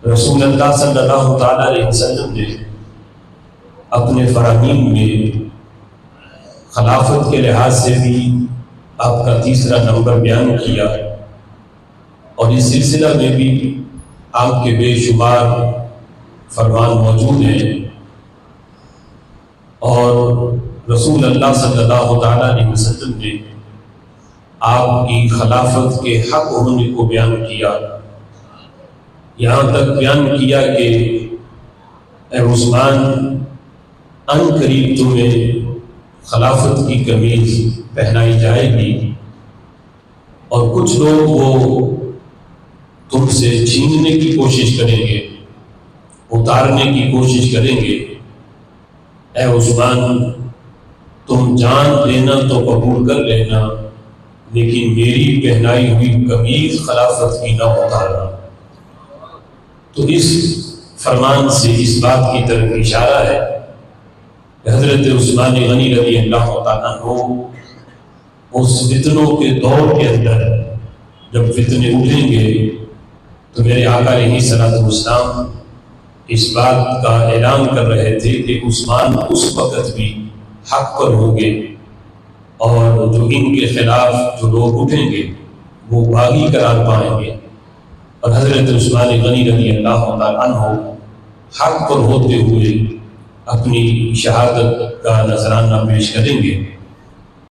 رسول اللہ صلی اللہ تعالیٰ علیہ وسلم نے اپنے فرامین میں خلافت کے لحاظ سے بھی آپ کا تیسرا نمبر بیان کیا، اور اس سلسلہ میں بھی آپ کے بے شمار فرمان موجود ہیں، اور رسول اللہ صلی اللہ تعالیٰ علیہ وسلم نے آپ کی خلافت کے حق ہونے کو بیان کیا، یہاں تک بیان کیا کہ اے عثمان، ان قریب تمہیں خلافت کی قمیض پہنائی جائے گی، اور کچھ لوگ وہ تم سے چھیننے کی کوشش کریں گے، اتارنے کی کوشش کریں گے۔ اے عثمان، تم جان لینا تو قبول کر لینا، لیکن میری پہنائی ہوئی قمیض خلافت کی نہ اتارنا۔ تو اس فرمان سے اس بات کی طرف اشارہ ہے کہ حضرت عثمان غنی رضی اللہ تعالیٰ عنہ اس فتنوں کے دور کے اندر جب فتنے اٹھیں گے تو میرے آقا علیہ الصلوۃ والسلام اس بات کا اعلان کر رہے تھے کہ عثمان اس وقت بھی حق پر ہوں گے، اور جو ان کے خلاف جو لوگ اٹھیں گے وہ باغی قرار پائیں گے، اور حضرت عثمان غنی رضی اللہ تعالیٰ عنہ حق پر ہوتے ہوئے اپنی شہادت کا نذرانہ پیش کریں گے۔